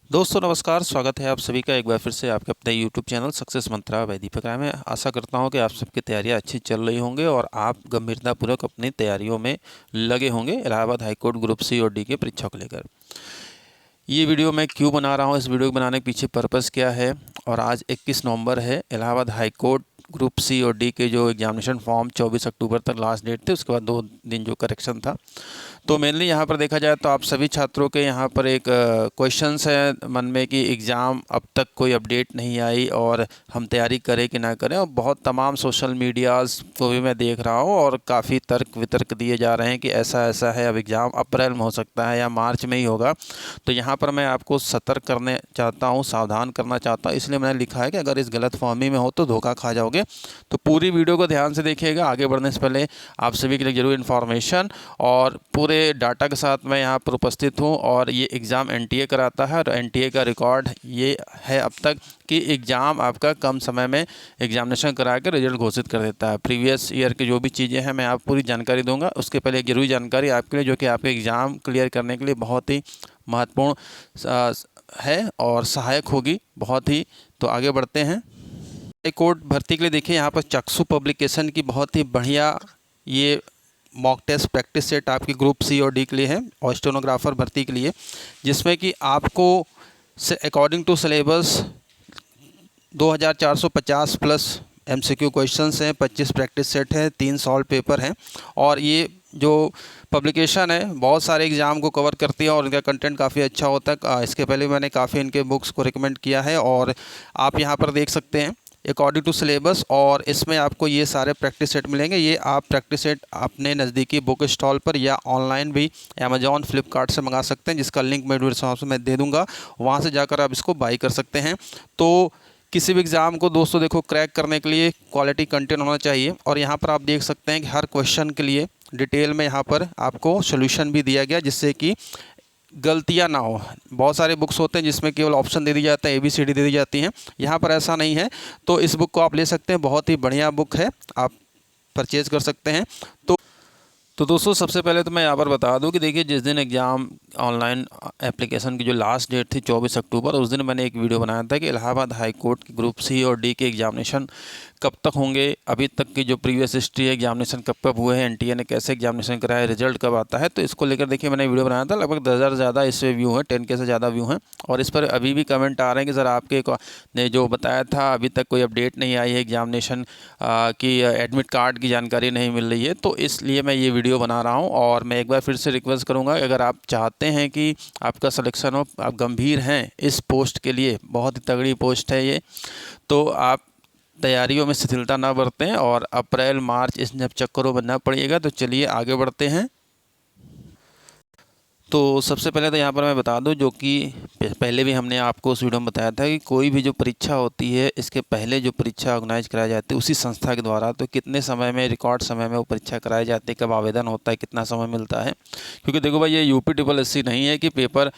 दोस्तों नमस्कार, स्वागत है आप सभी का एक बार फिर से आपके अपने यूट्यूब चैनल सक्सेस मंत्रा बाय दीपक राय में। आशा करता हूं कि आप सबकी तैयारियां अच्छी चल रही होंगे और आप गंभीरतापूर्वक अपनी तैयारियों में लगे होंगे इलाहाबाद हाईकोर्ट ग्रुप सी और डी के परीक्षा को लेकर। ये वीडियो मैं क्यों बना रहा हूं, इस वीडियो को बनाने के पीछे पर्पस क्या है, और आज 21 नवंबर है। इलाहाबाद हाईकोर्ट ग्रुप सी और डी के जो एग्जामिनेशन फॉर्म 24 अक्टूबर तक लास्ट डेट थे, उसके बाद 2 दिन जो करेक्शन था। तो मेनली यहाँ पर देखा जाए तो आप सभी छात्रों के यहाँ पर एक क्वेश्चंस है मन में कि एग्ज़ाम अब तक कोई अपडेट नहीं आई और हम तैयारी करें कि ना करें। और बहुत तमाम सोशल मीडियाज़ को भी मैं देख रहा हूँ और काफ़ी तर्क वितर्क दिए जा रहे हैं कि ऐसा ऐसा है, अब एग्ज़ाम अप्रैल में हो सकता है या मार्च में ही होगा। तो यहाँ पर मैं आपको सतर्क करने चाहता हूँ, सावधान करना चाहता हूँ, इसलिए मैंने लिखा है कि अगर इस गलतफहमी में हो तो धोखा खा जाओगे। तो पूरी वीडियो को ध्यान से देखिएगा। आगे बढ़ने से पहले आप सभी के लिए ज़रूर इन्फॉर्मेशन और पूरे डाटा के साथ मैं यहाँ पर उपस्थित हूँ। और ये एग्ज़ाम एनटीए कराता है और एनटीए का रिकॉर्ड ये है अब तक कि एग्ज़ाम आपका कम समय में एग्जामिनेशन करा कर रिजल्ट घोषित कर देता है। प्रीवियस ईयर की जो भी चीज़ें हैं मैं आप पूरी जानकारी दूंगा। उसके पहले एक जरूरी जानकारी आपके लिए, जो कि आपके एग्ज़ाम क्लियर करने के लिए बहुत ही महत्वपूर्ण है और सहायक होगी बहुत ही। तो आगे बढ़ते हैं। हाईकोर्ट भर्ती के लिए देखिए, यहाँ पर चक्षु पब्लिकेशन की बहुत ही बढ़िया ये मॉक टेस्ट प्रैक्टिस सेट आपकी ग्रुप सी और डी के लिए है और स्टेनोग्राफर भर्ती के लिए, जिसमें कि आपको according to syllabus 2450 plus MCQ questions हैं, 25 प्रैक्टिस सेट है, 3 सॉल्व पेपर हैं। और ये जो पब्लिकेशन है बहुत सारे एग्ज़ाम को कवर करती है और इनका कंटेंट काफ़ी अच्छा होता है। इसके पहले मैंने काफ़ी इनके बुक्स को रिकमेंड किया है और आप यहाँ पर देख सकते हैं अकॉर्डिंग टू सिलेबस। और इसमें आपको ये सारे प्रैक्टिस सेट मिलेंगे। ये आप प्रैक्टिस सेट अपने नज़दीकी बुक स्टॉल पर या ऑनलाइन भी अमेजॉन फ्लिपकार्ट से मंगा सकते हैं, जिसका लिंक मैं डिस्क्रिप्शन में दे दूँगा। वहाँ से जाकर आप इसको बाई कर सकते हैं। तो किसी भी एग्ज़ाम को दोस्तों देखो क्रैक करने के लिए क्वालिटी कंटेंट होना चाहिए। और यहाँ पर आप देख सकते हैं कि हर क्वेश्चन के लिए डिटेल में यहाँ पर आपको सोल्यूशन भी दिया गया, जिससे कि गलतियाँ ना हो। बहुत सारे बुक्स होते हैं जिसमें केवल ऑप्शन दे दी जाता है, ABCD दे दी जाती हैं। यहाँ पर ऐसा नहीं है। तो इस बुक को आप ले सकते हैं, बहुत ही बढ़िया बुक है, आप परचेज़ कर सकते हैं। तो दोस्तों सबसे पहले तो मैं यहाँ पर बता दूं कि देखिए, जिस दिन एग्ज़ाम ऑनलाइन एप्लीकेशन की जो लास्ट डेट थी 24 अक्टूबर, उस दिन मैंने एक वीडियो बनाया था कि इलाहाबाद हाई कोर्ट की ग्रुप सी और डी के एग्जामिनेशन कब तक होंगे, अभी तक की जो प्रीवियस हिस्ट्री है एग्जामिनेशन कब कब हुए हैं, एनटीए ने कैसे एग्जामिनेशन कराया, रिजल्ट कब आता है। तो इसको लेकर देखिए मैंने वीडियो बनाया था, लगभग 10,000 से ज़्यादा इस पर व्यू हैं, 10K से ज़्यादा व्यू हैं। और इस पर अभी भी कमेंट आ रहे हैं कि सर आपके ने जो बताया था अभी तक कोई अपडेट नहीं आई है एग्जामिनेशन की, एडमिट कार्ड की जानकारी नहीं मिल रही है। तो इसलिए मैं ये वीडियो बना रहा हूँ। और मैं एक बार फिर से रिक्वेस्ट करूँगा, अगर आप चाहते हैं कि आपका सिलेक्शन हो, आप गंभीर हैं इस पोस्ट के लिए, बहुत ही तगड़ी पोस्ट है ये, तो आप तैयारियों में शिथिलता ना बरतें और अप्रैल मार्च इस जब चक्करों में ना पड़िएगा। तो चलिए आगे बढ़ते हैं। तो सबसे पहले तो यहाँ पर मैं बता दूं, जो कि पहले भी हमने आपको उस वीडियो में बताया था कि कोई भी जो परीक्षा होती है, इसके पहले जो परीक्षा ऑर्गेनाइज कराई जाती है उसी संस्था के द्वारा, तो कितने समय में, रिकॉर्ड समय में वो परीक्षा कराई जाती है, कब आवेदन होता है, कितना समय मिलता है। क्योंकि देखो भाई, ये UPSSC नहीं है कि पेपर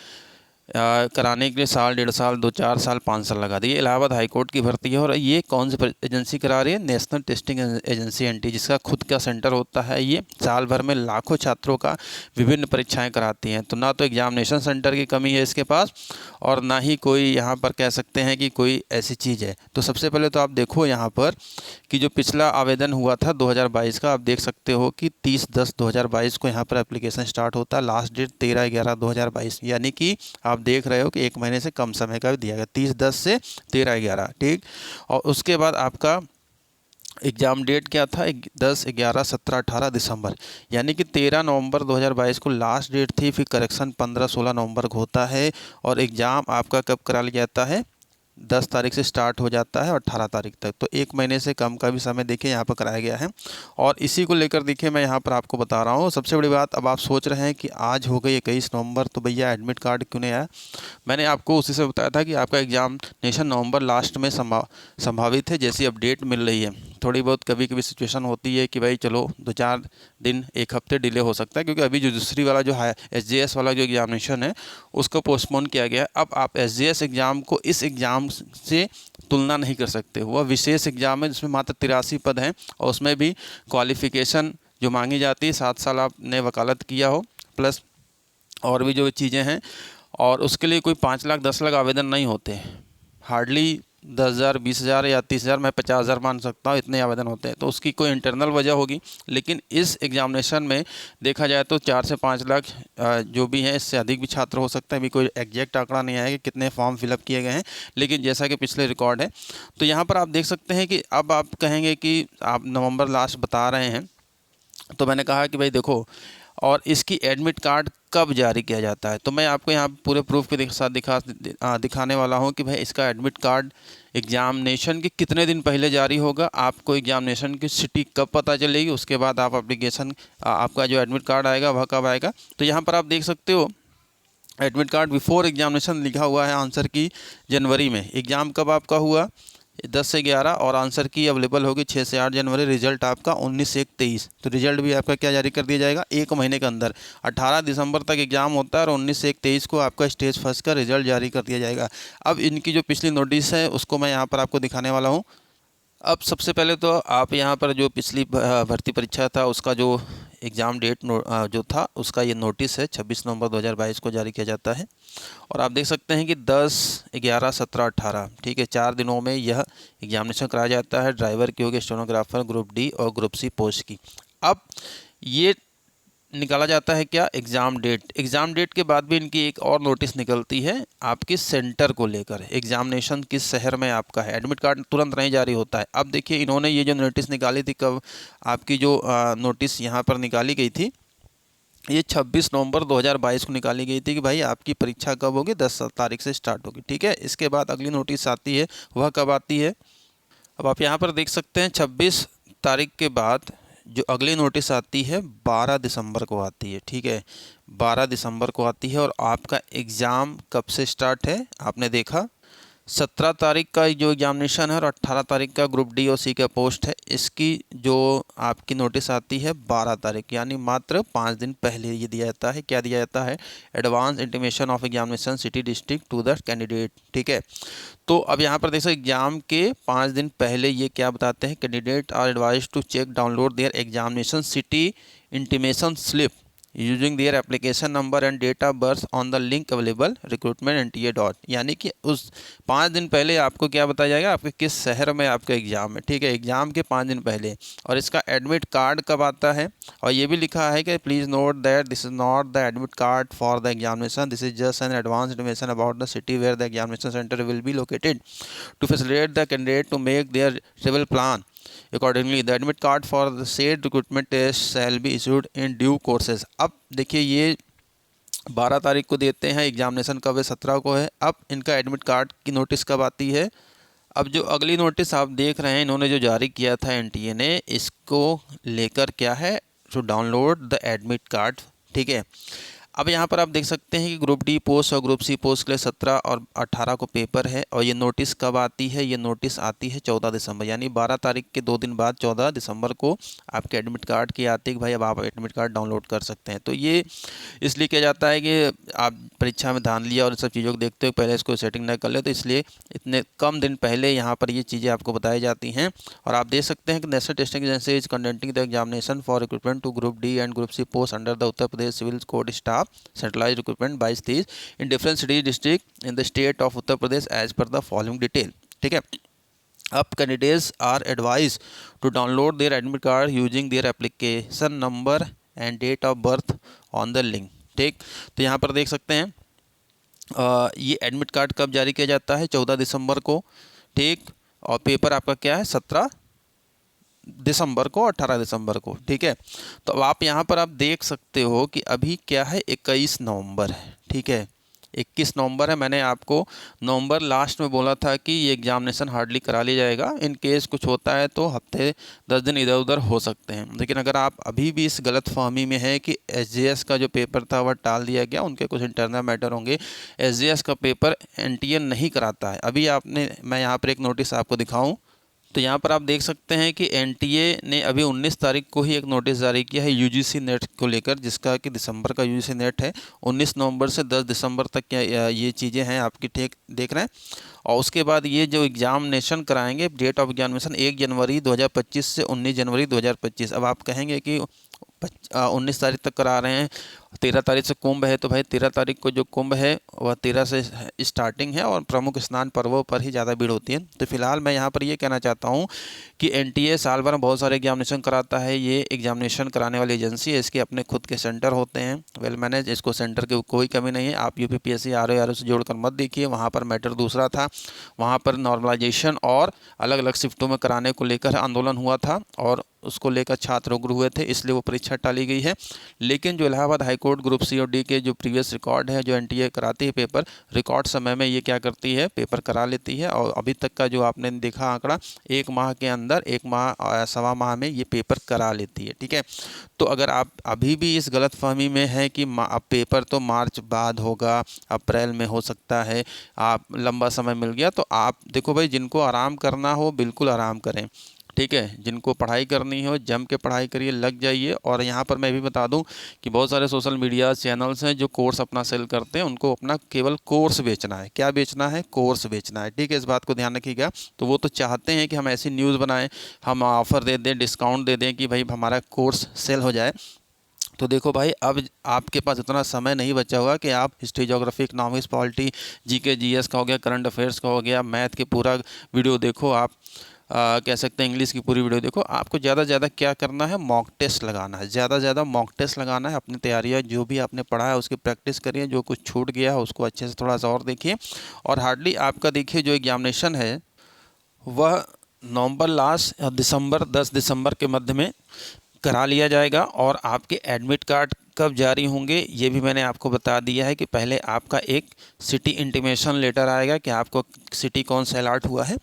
कराने के लिए साल, 1.5 साल, 2-4 साल, 5 साल लगा दिए। इलाहाबाद हाईकोर्ट की भर्ती है और ये कौन सी एजेंसी करा रही है? नेशनल टेस्टिंग एजेंसी NT, जिसका खुद का सेंटर होता है। ये साल भर में लाखों छात्रों का विभिन्न परीक्षाएं कराती हैं। तो ना तो एग्जामिनेशन सेंटर की कमी है इसके पास, और ना ही कोई यहाँ पर कह सकते हैं कि कोई ऐसी चीज़ है। तो सबसे पहले तो आप देखो यहाँ पर कि जो पिछला आवेदन हुआ था 2022 का, आप देख सकते हो कि 30/10/2022 को यहाँ पर एप्लीकेशन स्टार्ट होता है, लास्ट डेट 13/11/2022, यानी कि आप देख रहे हो कि 1 महीने से कम समय का भी दिया गया, 30/10 से 13/11, ठीक। और उसके बाद आपका एग्ज़ाम डेट क्या था? 10, 11, 17, 18 दिसंबर, यानी कि 13 नवंबर 2022 को लास्ट डेट थी। फिर करेक्शन 15-16 नवंबर को होता है और एग्ज़ाम आपका कब करा लिया जाता है? 10 तारीख से स्टार्ट हो जाता है और 18 तारीख तक। तो 1 महीने से कम का भी समय देखिए यहाँ पर कराया गया है। और इसी को लेकर देखिए मैं यहाँ पर आपको बता रहा हूँ। सबसे बड़ी बात, अब आप सोच रहे हैं कि आज हो गई 21 नवंबर, तो भैया एडमिट कार्ड क्यों नहीं आया? मैंने आपको उसी से बताया था कि आपका एग्जामिनेशन नवंबर लास्ट में संभावित है, जैसी अपडेट मिल रही है। थोड़ी बहुत कभी कभी सिचुएशन होती है कि भाई चलो 2-4 दिन, 1 हफ्ते डिले हो सकता है, क्योंकि अभी जो दूसरी वाला जो है SJS वाला जो एग्जामिनेशन है उसको पोस्टपोन किया गया है। अब आप SJS एग्ज़ाम को इस एग्ज़ाम से तुलना नहीं कर सकते। वह विशेष एग्ज़ाम है जिसमें मात्र 83 पद हैं और उसमें भी क्वालिफ़िकेशन जो मांगी जाती है 7 साल आपने वकालत किया हो, प्लस और भी जो चीज़ें हैं। और उसके लिए कोई 5 लाख 10 लाख आवेदन नहीं होते, हार्डली 10,000 20,000 या 30,000, मैं 50,000 मान सकता हूँ, इतने आवेदन होते हैं। तो उसकी कोई इंटरनल वजह होगी, लेकिन इस एग्जामिनेशन में देखा जाए तो 4 से 5 लाख जो भी हैं, इससे अधिक भी छात्र हो सकते हैं। अभी कोई एग्जैक्ट आंकड़ा नहीं आया कि कितने फॉर्म फिलअप किए गए हैं, लेकिन जैसा कि पिछले रिकॉर्ड है, तो यहाँ पर आप देख सकते हैं कि अब आप कहेंगे कि आप नवंबर लास्ट बता रहे हैं, तो मैंने कहा कि भाई देखो, और इसकी एडमिट कार्ड कब जारी किया जाता है, तो मैं आपको यहाँ पूरे प्रूफ के साथ दिखाने वाला हूँ कि भाई इसका एडमिट कार्ड एग्जामिनेशन के कितने दिन पहले जारी होगा, आपको एग्जामिनेशन की सिटी कब पता चलेगी, उसके बाद आप एप्लीकेशन आपका जो एडमिट कार्ड आएगा वह कब आएगा। तो यहाँ पर आप देख सकते हो एडमिट कार्ड बिफोर एग्जामिनेशन लिखा हुआ है, आंसर की जनवरी में, एग्ज़ाम कब आपका हुआ 10 से 11, और आंसर की अवेलेबल होगी 6 से 8 जनवरी, रिजल्ट आपका 19 से 23। तो रिजल्ट भी आपका क्या जारी कर दिया जाएगा, 1 महीने के अंदर। 18 दिसंबर तक एग्ज़ाम होता है और 19 से 23 को आपका स्टेज फर्स्ट का रिजल्ट जारी कर दिया जाएगा। अब इनकी जो पिछली नोटिस है उसको मैं यहाँ पर आपको दिखाने वाला हूँ। अब सबसे पहले तो आप यहाँ पर जो पिछली भर्ती परीक्षा था उसका जो एग्ज़ाम डेट जो था उसका ये नोटिस है, 26 नवंबर 2022 को जारी किया जाता है। और आप देख सकते हैं कि 10, 11, 17, 18, ठीक है, 4 दिनों में यह एग्जामिनेशन कराया जाता है। ड्राइवर की होगी, स्टेनोग्राफर, ग्रुप डी और ग्रुप सी पोस्ट की। अब ये निकाला जाता है क्या, एग्ज़ाम डेट। एग्ज़ाम डेट के बाद भी इनकी एक और नोटिस निकलती है आपकी सेंटर को लेकर, एग्जामिनेशन किस शहर में आपका है। एडमिट कार्ड तुरंत नहीं जारी होता है। अब देखिए इन्होंने ये जो नोटिस निकाली थी, कब आपकी जो नोटिस यहाँ पर निकाली गई थी, ये 26 नवंबर 2022 को निकाली गई थी कि भाई आपकी परीक्षा कब होगी, 10 तारीख से स्टार्ट होगी, ठीक है। इसके बाद अगली नोटिस आती है, वह कब आती है, अब आप यहाँ पर देख सकते हैं 26 तारीख के बाद जो अगली नोटिस आती है 12 दिसंबर को आती है, ठीक है, 12 दिसंबर को आती है। और आपका एग्ज़ाम कब से स्टार्ट है, आपने देखा 17 तारीख का जो एग्जामिनेशन है और 18 तारीख का ग्रुप डी और सी का पोस्ट है, इसकी जो आपकी नोटिस आती है 12 तारीख, यानी मात्र 5 दिन पहले ये दिया जाता है। क्या दिया जाता है, advance intimation of examination city district to the candidate, ठीक है। तो अब यहाँ पर देखो एग्जाम के 5 दिन पहले ये क्या बताते हैं, candidate are advise to check download their examination city intimation slip using their application number and date of birth on the link available recruitment NTA dot, यानी कि उस 5 दिन पहले आपको क्या बताया जाएगा, आपके किस शहर में आपका एग्ज़ाम है, ठीक है, एग्ज़ाम के 5 दिन पहले। और इसका एडमिट कार्ड कब आता है, और ये भी लिखा है कि please note that this is not the admit card for the examination, this is just an advance information about the city where the examination centre will be located to facilitate the candidate to make their travel plan accordingly. The admit card for the said recruitment test shall be issued in due courses. अब देखिए ये 12 तारीख को देते हैं, examination कब है, 17 को है। अब इनका एडमिट कार्ड की नोटिस कब आती है, अब जो अगली नोटिस आप देख रहे हैं इन्होंने जो जारी किया था NTA ने, इसको लेकर क्या है, to download the admit card, ठीक है। अब यहाँ पर आप देख सकते हैं कि ग्रुप डी पोस्ट और ग्रुप सी पोस्ट के लिए 17 और 18 को पेपर है। और ये नोटिस कब आती है, ये नोटिस आती है 14 दिसंबर, यानी 12 तारीख के 2 दिन बाद 14 दिसंबर को आपके एडमिट कार्ड की आती है कि भाई अब आप एडमिट कार्ड डाउनलोड कर सकते हैं। तो ये इसलिए किया जाता है कि आप परीक्षा में ध्यान लिया और सब चीज़ों को देखते हुए पहले इसको सेटिंग न कर ले, तो इसलिए इतने कम दिन पहले यहाँ पर ये चीज़ें आपको बताई जाती हैं। और आप देख सकते हैं कि national testing agency is conducting the examination for recruitment to group D and group C post under the Uttar Pradesh civil court staff centralized recruitment by cities in different city district in the state of Uttar Pradesh as per the following detail, ठीक है। अब candidates are advised to download their admit card using their application number and date of birth on the link, ठीक। तो यहाँ पर देख सकते हैं ये एडमिट कार्ड कब जारी किया जाता है, 14 दिसंबर को, ठीक। और पेपर आपका क्या है, 17 दिसंबर को, 18 दिसंबर को, ठीक है। तो अब आप यहाँ पर आप देख सकते हो कि अभी क्या है, 21 नवंबर है, ठीक है, 21 नवंबर है। मैंने आपको नवंबर लास्ट में बोला था कि ये एग्जामिनेशन हार्डली करा लिया जाएगा, इन केस कुछ होता है तो हफ्ते 10 दिन इधर उधर हो सकते हैं। लेकिन अगर आप अभी भी इस गलत फहमी में है कि SJS का जो पेपर था वह टाल दिया गया, उनके कुछ इंटरनल मैटर होंगे, SJS का पेपर NTA नहीं कराता है। अभी मैं यहाँ पर एक नोटिस आपको दिखाऊँ तो यहाँ पर आप देख सकते हैं कि NTA ने अभी 19 तारीख को ही एक नोटिस जारी किया है UGC नेट को लेकर, जिसका कि दिसंबर का UGC नेट है। 19 नवंबर से 10 दिसंबर तक क्या ये चीज़ें हैं आपकी, ठीक देख रहे हैं। और उसके बाद ये जो एग्जामिनेशन कराएंगे, डेट ऑफ एग्जामिनेशन 1 जनवरी 2025 से 19 जनवरी 2025। अब आप कहेंगे कि 19 तारीख तक करा रहे हैं 13 तारीख से कुंभ है, तो भाई 13 तारीख को जो कुंभ है वह 13 से स्टार्टिंग है और प्रमुख स्नान पर्वों पर ही ज़्यादा भीड़ होती है। तो फिलहाल मैं यहाँ पर ये कहना चाहता हूँ कि एनटीए साल भर में बहुत सारे एग्जामिनेशन कराता है। ये एग्जामिनेशन कराने वाली एजेंसी है, इसके अपने खुद के सेंटर होते हैं, वेल मैनेज, इसको सेंटर की कोई कमी नहीं है। आप यूपीपीएससी आरओ से जोड़कर मत देखिए, वहाँ पर मैटर दूसरा था। वहाँ पर नॉर्मलाइजेशन और अलग अलग शिफ्टों में कराने को लेकर आंदोलन हुआ था और उसको लेकर छात्र उग्र हुए थे, इसलिए वो परीक्षा टाली गई है। लेकिन जो इलाहाबाद हाईकोर्ट ग्रुप सी और डी के जो प्रीवियस रिकॉर्ड है, जो एनटीए कराती है पेपर, रिकॉर्ड समय में ये क्या करती है, पेपर करा लेती है। और अभी तक का जो आपने देखा आंकड़ा, 1 माह के अंदर, 1 माह सवा माह में ये पेपर करा लेती है। ठीक है, तो अगर आप अभी भी इस गलतफहमी में है कि अब पेपर तो मार्च बाद होगा, अप्रैल में हो सकता है, आप लंबा समय मिल गया, तो आप देखो भाई, जिनको आराम करना हो बिल्कुल आराम करें। ठीक है, जिनको पढ़ाई करनी हो जम के पढ़ाई करिए, लग जाइए। और यहाँ पर मैं भी बता दूं कि बहुत सारे सोशल मीडिया चैनल्स हैं जो कोर्स अपना सेल करते हैं, उनको अपना केवल कोर्स बेचना है। क्या बेचना है? कोर्स बेचना है। ठीक है, इस बात को ध्यान रखिएगा। तो वो तो चाहते हैं कि हम ऐसी न्यूज़ बनाएं, हम ऑफ़र दे दें, डिस्काउंट दे दें कि भाई हमारा कोर्स सेल हो जाए। तो देखो भाई, अब आपके पास इतना समय नहीं बचा होगा कि आप history, geography, economics, polity, GK, GS का हो गया, करंट अफेयर्स का हो गया, मैथ के पूरा वीडियो देखो, आप कह सकते हैं इंग्लिश की पूरी वीडियो देखो। आपको ज़्यादा से ज़्यादा क्या करना है? मॉक टेस्ट लगाना है, ज़्यादा से ज़्यादा मॉक टेस्ट लगाना है। अपनी तैयारियाँ जो भी आपने पढ़ा है उसकी प्रैक्टिस करिए, जो कुछ छूट गया है उसको अच्छे से थोड़ा सा और देखिए। और हार्डली आपका देखिए जो एग्जामिनेशन है वह नवंबर लास्ट या दिसंबर, 10 दिसंबर के मध्य में करा लिया जाएगा। और आपके एडमिट कार्ड कब जारी होंगे ये भी मैंने आपको बता दिया है कि पहले आपका एक सिटी इंटीमेशन लेटर आएगा कि आपको सिटी कौन सा अलॉट हुआ है।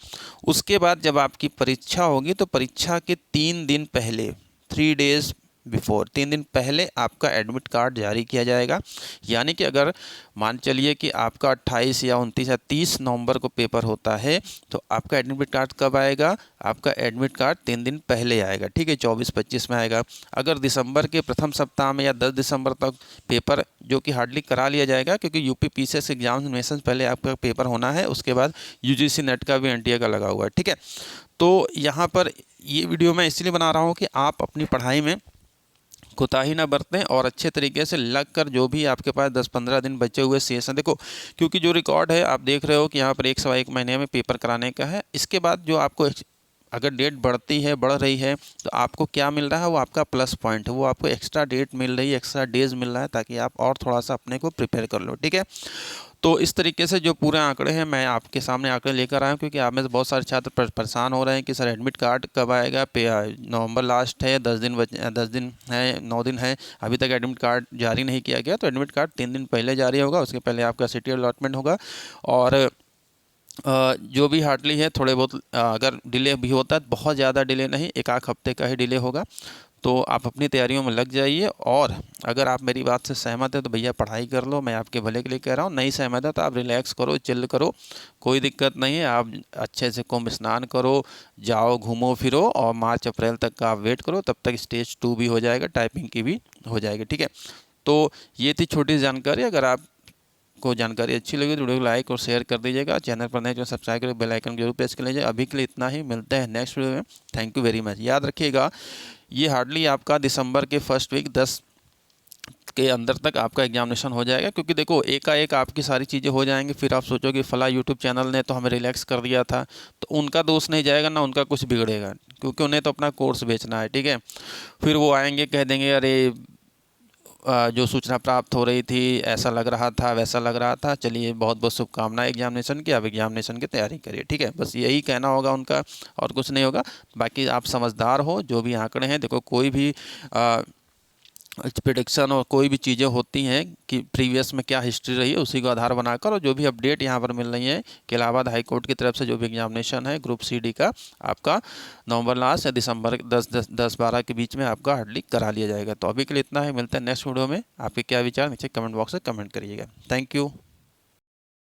उसके बाद जब आपकी परीक्षा होगी तो परीक्षा के 3 दिन पहले, 3 डेज़ बिफोर, 3 दिन पहले आपका एडमिट कार्ड जारी किया जाएगा। यानी कि अगर मान चलिए कि आपका 28 या 29 या 30 नवंबर को पेपर होता है, तो आपका एडमिट कार्ड कब आएगा? आपका एडमिट कार्ड 3 दिन पहले आएगा। ठीक है, 24-25 में आएगा। अगर दिसंबर के प्रथम सप्ताह में या 10 दिसंबर तक पेपर, जो कि हार्डली करा लिया जाएगा क्योंकि यूपी पीसीएस एग्जामिनेशन पहले आपका पेपर होना है, उसके बाद यूजीसी नेट का भी एनटीए का लगा हुआ है। ठीक है, तो यहाँ पर ये वीडियो मैं इसलिए बना रहा हूँ कि आप अपनी पढ़ाई में कोताही ना बरतें और अच्छे तरीके से लग कर, जो भी आपके पास 10-15 दिन बचे हुए शेष हैं, देखो क्योंकि जो रिकॉर्ड है आप देख रहे हो कि यहाँ पर 1 सवा 1 महीने में पेपर कराने का है। इसके बाद जो आपको अगर डेट बढ़ती है, बढ़ रही है, तो आपको क्या मिल रहा है? वो आपका प्लस पॉइंट है, वो आपको एक्स्ट्रा डेट मिल रही है, एक्स्ट्रा डेज मिल रहा है, ताकि आप और थोड़ा सा अपने को प्रिपेयर कर लो। ठीक है, तो इस तरीके से जो पूरे आंकड़े हैं मैं आपके सामने आंकड़े लेकर आया हूँ, क्योंकि आप में से बहुत सारे छात्र परेशान हो रहे हैं कि सर एडमिट कार्ड कब आएगा, नवंबर लास्ट है, 10 दिन है, 9 दिन है, अभी तक एडमिट कार्ड जारी नहीं किया गया। तो एडमिट कार्ड 3 दिन पहले जारी होगा, उसके पहले आपका सिटी अलॉटमेंट होगा। और जो भी हार्डली है, थोड़े बहुत अगर डिले भी होता है, बहुत ज़्यादा डिले नहीं, 1-8 हफ्ते का ही डिले होगा। तो आप अपनी तैयारियों में लग जाइए। और अगर आप मेरी बात से सहमत है तो भैया पढ़ाई कर लो, मैं आपके भले के लिए कह रहा हूँ। नहीं सहमत है तो आप रिलैक्स करो, चिल करो, कोई दिक्कत नहीं है। आप अच्छे से कुंभ स्नान करो, जाओ, घूमो फिरो, और मार्च अप्रैल तक का आप वेट करो, तब तक स्टेज 2 भी हो जाएगा, टाइपिंग की भी हो जाएगी। ठीक है, तो ये थी छोटी जानकारी। अगर आप को जानकारी अच्छी लगी तो वीडियो को लाइक और शेयर कर दीजिएगा। चैनल पर नए जो सब्सक्राइब करें, बेल आइकन जरूर प्रेस कर लीजिए। अभी के लिए इतना ही, मिलते हैं नेक्स्ट वीडियो में। Thank you very much. याद रखिएगा, ये हार्डली आपका दिसंबर के फर्स्ट वीक 10 के अंदर तक आपका एग्जामिनेशन हो जाएगा। क्योंकि देखो, एकाएक आपकी सारी चीज़ें हो जाएंगी, फिर आप सोचोगे फला यूट्यूब चैनल ने तो हमें रिलैक्स कर दिया था, तो उनका दोष नहीं जाएगा, ना उनका कुछ बिगड़ेगा, क्योंकि उन्हें तो अपना कोर्स बेचना है। ठीक है, फिर वो आएंगे, कह देंगे अरे जो सूचना प्राप्त हो रही थी, ऐसा लग रहा था, वैसा लग रहा था। चलिए, बहुत बहुत शुभकामनाएं एग्जामिनेशन की। अब एग्जामिनेशन की तैयारी करिए। ठीक है, बस यही कहना होगा उनका, और कुछ नहीं होगा। बाकी आप समझदार हो, जो भी आंकड़े हैं, देखो कोई भी प्रेडिक्शन और कोई भी चीज़ें होती हैं कि प्रीवियस में क्या हिस्ट्री रही है, उसी को आधार बनाकर, और जो भी अपडेट यहाँ पर मिल रही है कि इलाहाबाद हाई कोर्ट की तरफ से जो भी एग्जामिनेशन है ग्रुप सी डी का, आपका नवंबर लास्ट या दिसंबर 10-12 के बीच में आपका हार्डली करा लिया जाएगा। तो अभी के लिए इतना ही, मिलते हैं नेक्स्ट वीडियो में। आपके क्या विचार नीचे कमेंट बॉक्स में कमेंट करिएगा। Thank you.